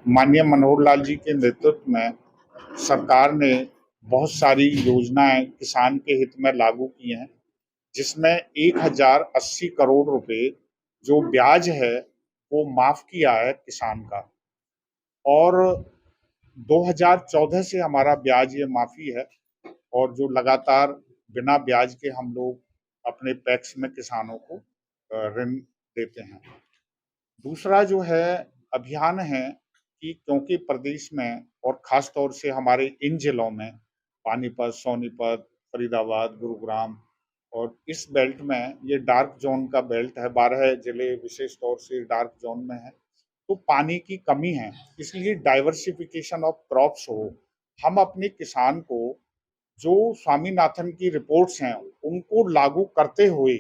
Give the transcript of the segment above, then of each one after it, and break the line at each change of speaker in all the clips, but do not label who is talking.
माननीय मनोहर लाल जी के नेतृत्व में सरकार ने बहुत सारी योजनाएं किसान के हित में लागू की हैं, जिसमें 1080 करोड़ रुपए जो ब्याज है वो माफ किया है किसान का। और 2014 से हमारा ब्याज ये माफी है और जो लगातार बिना ब्याज के हम लोग अपने पैक्स में किसानों को ऋण देते हैं। दूसरा जो है अभियान है कि क्योंकि प्रदेश में और खास तौर से हमारे इन जिलों में पानीपत, सोनीपत, फरीदाबाद, गुरुग्राम और इस बेल्ट में ये डार्क जोन का बेल्ट है, 12 जिले विशेष तौर से डार्क जोन में है, तो पानी की कमी है, इसलिए डाइवर्सिफिकेशन ऑफ क्रॉप्स हो। हम अपने किसान को जो स्वामीनाथन की रिपोर्ट्स हैं उनको लागू करते हुए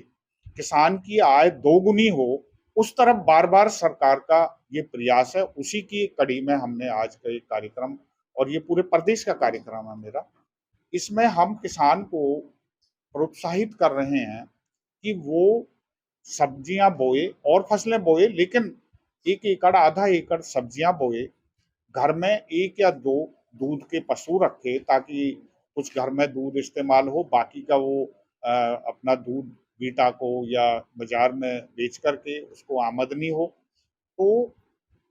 किसान की आय दोगुनी हो, उस तरफ बार बार सरकार का ये प्रयास है। उसी की कड़ी में हमने आज का एक कार्यक्रम, और ये पूरे प्रदेश का कार्यक्रम है मेरा, इसमें हम किसान को प्रोत्साहित कर रहे हैं कि वो सब्जियां बोए और फसलें बोए, लेकिन 1 एकड़ आधा एकड़ सब्जियां बोए, घर में 1 या 2 दूध के पशु रखे ताकि कुछ घर में दूध इस्तेमाल हो, बाकी का वो अपना दूध बीटा को या बाजार में बेच करके उसको आमदनी हो। तो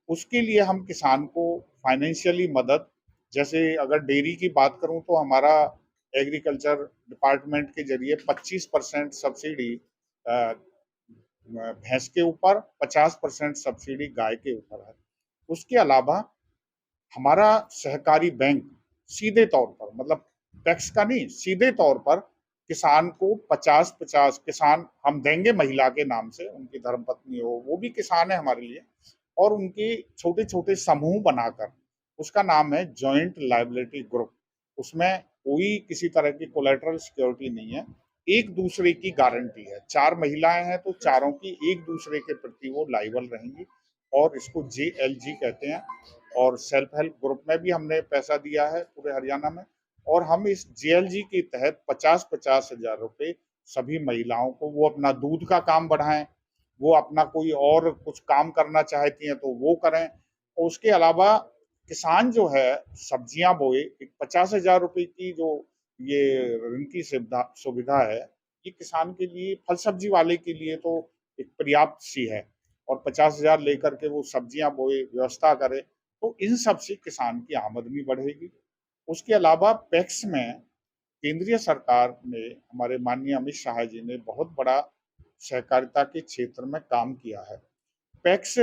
उसके लिए हम किसान को फाइनेंशियली मदद, जैसे अगर डेयरी की बात करूं तो हमारा एग्रीकल्चर डिपार्टमेंट के जरिए 25% सब्सिडी भैंस के ऊपर, 50% सब्सिडी गाय के ऊपर है। उसके अलावा हमारा सहकारी बैंक सीधे तौर पर, मतलब टैक्स का नहीं, सीधे तौर पर किसान को 50-50 किसान हम देंगे महिला के नाम से, उनकी धर्मपत्नी हो वो भी किसान है हमारे लिए, और उनके छोटे छोटे समूह बनाकर, उसका नाम है जॉइंट लायबिलिटी ग्रुप। उसमें कोई किसी तरह की कोलेटरल सिक्योरिटी नहीं है, एक दूसरे की गारंटी है। 4 महिलाएं हैं तो चारों की एक दूसरे के प्रति वो लाइबल रहेंगी, और इसको JLG कहते हैं। और सेल्फ हेल्प ग्रुप में भी हमने पैसा दिया है पूरे हरियाणा में, और हम इस JLG के तहत 50-50 हजार रुपए सभी महिलाओं को, वो अपना दूध का काम बढ़ाएं, वो अपना कोई और कुछ काम करना चाहती हैं तो वो करें। और उसके अलावा किसान जो है सब्जियां बोए, एक 50,000 रुपए की जो ये ऋण की सुविधा है, ये किसान के लिए, फल सब्जी वाले के लिए तो एक पर्याप्त सी है, और 50,000 लेकर के वो सब्जियां बोए, व्यवस्था करे, तो इन सब से किसान की आमदनी बढ़ेगी। उसके अलावा पैक्स में केंद्रीय सरकार ने, हमारे माननीय अमित शाह जी ने बहुत बड़ा सहकारिता के क्षेत्र में काम किया है। पैक्स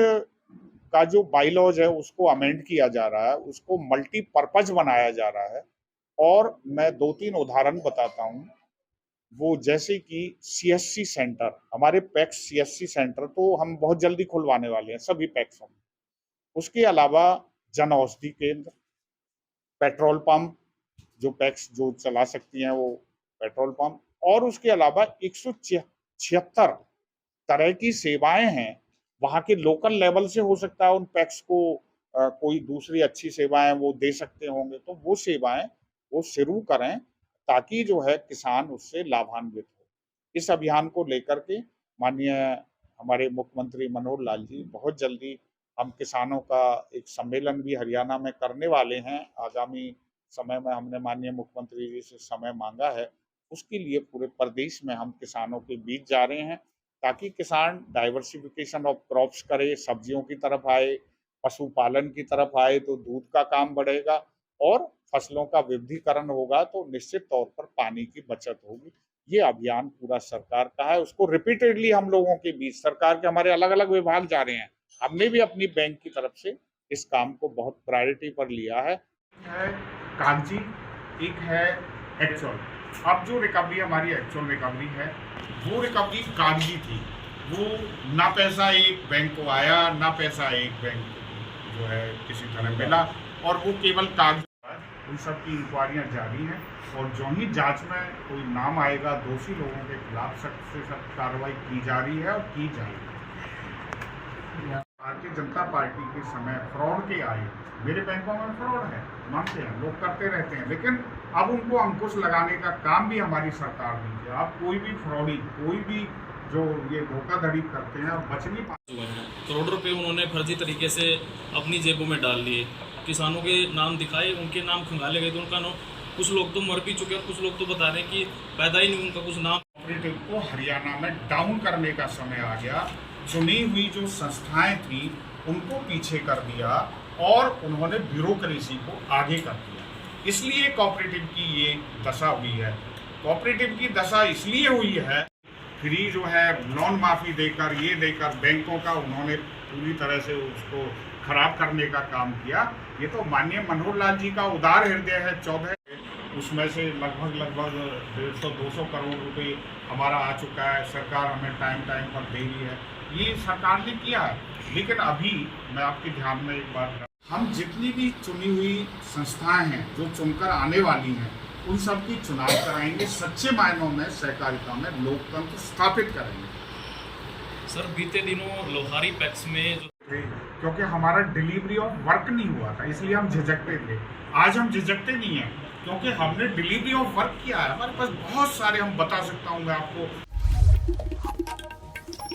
का जो बाईलॉज है उसको अमेंड किया जा रहा है, उसको मल्टीपर्पज बनाया जा रहा है। और मैं 2-3 उदाहरण बताता हूँ। वो जैसे कि CSC सेंटर, हमारे पैक्स CSC सेंटर तो हम बहुत जल्दी खुलवाने वाले हैं सभी पैक्सों में। उसके अलावा जन औषधि केंद्र, पेट्रोल पंप, जो पैक्स जो चला सकती हैं वो पेट्रोल पंप, और उसके अलावा 176 तरह की सेवाएं हैं। वहाँ के लोकल लेवल से हो सकता है उन पैक्स को कोई दूसरी अच्छी सेवाएं वो दे सकते होंगे, तो वो सेवाएं वो शुरू करें ताकि जो है किसान उससे लाभान्वित हो। इस अभियान को लेकर के माननीय हमारे मुख्यमंत्री मनोहर लाल जी बहुत जल्दी, हम किसानों का एक सम्मेलन भी हरियाणा में करने वाले हैं आगामी समय में। हमने माननीय मुख्यमंत्री जी से समय मांगा है, उसके लिए पूरे प्रदेश में हम किसानों के बीच जा रहे हैं ताकि किसान डाइवर्सिफिकेशन ऑफ क्रॉप्स करे, सब्जियों की तरफ आए, पशुपालन की तरफ आए तो दूध का काम बढ़ेगा, और फसलों का विविधीकरण होगा तो निश्चित तौर पर पानी की बचत होगी। ये अभियान पूरा सरकार का है, उसको रिपीटेडली हम लोगों के बीच, सरकार के हमारे अलग अलग विभाग जा रहे हैं, हमने भी अपनी बैंक की तरफ से इस काम को बहुत प्रायोरिटी पर लिया है। कागजी, एक है एक्चुअल। अब जो रिकवरी हमारी एक्चुअल रिकवरी है, वो रिकवरी कागजी थी, वो ना पैसा एक बैंक को आया, ना पैसा एक बैंक जो है किसी तरह मिला, और वो केवल कागज। उन सब की इंक्वायरियाँ जारी हैं, और जो ही जांच में कोई नाम आएगा दोषी लोगों के खिलाफ सख्त से सख्त कार्रवाई की जा रही है और की जाएगी। भारतीय जनता पार्टी के समय फ्रॉड के आए, मेरे बैंकों में फ्रॉड है, मानते हैं, लोग करते रहते हैं, लेकिन अब उनको अंकुश लगाने का काम भी हमारी सरकार ने किया। अब कोई भी फ्रॉडी, कोई भी जो ये धोखाधड़ी करते हैं बच नहीं पाते।
हुए हैं करोड़ों रुपए उन्होंने फर्जी तरीके से अपनी जेबों में डाल लिए, किसानों के नाम दिखाए, उनके नाम खंगाले गए, तो उनका नाम, कुछ लोग तो मर भी चुके हैं, कुछ लोग तो बता रहे हैं कि पैदा ही नहीं उनका कुछ नाम।
कोऑपरेटिव को हरियाणा में डाउन करने का समय आ गया। चुनी हुई जो संस्थाएं थी उनको पीछे कर दिया और उन्होंने ब्यूरोक्रेसी को आगे कर दिया, इसलिए कोऑपरेटिव की ये दशा हुई है। कोऑपरेटिव की दशा इसलिए हुई है, फ्री जो है लोन माफ़ी देकर, ये देकर बैंकों का उन्होंने पूरी तरह से उसको खराब करने का काम किया। ये तो माननीय मनोहर लाल जी का उदार हृदय है। 14 उसमें से लगभग 150-200 करोड़ रुपए हमारा आ चुका है, सरकार हमें टाइम पर दे रही है, ये सरकार ने किया है। लेकिन अभी मैं आपके ध्यान में एक बात, हम जितनी भी चुनी हुई संस्थाएं हैं जो चुनकर आने वाली हैं उन सब की चुनाव कराएंगे, सच्चे मायनों में सहकारिता में लोकतंत्र स्थापित करेंगे।
सर बीते दिनों लोहारी पैक्स में जो,
क्योंकि हमारा डिलीवरी ऑफ वर्क नहीं हुआ था इसलिए हम झिझकते थे। आज हम झिझकते नहीं हैं क्योंकि हमने डिलीवरी ऑफ वर्क किया है। हमारे पास बहुत सारे, हम बता सकता हूँ मैं आपको।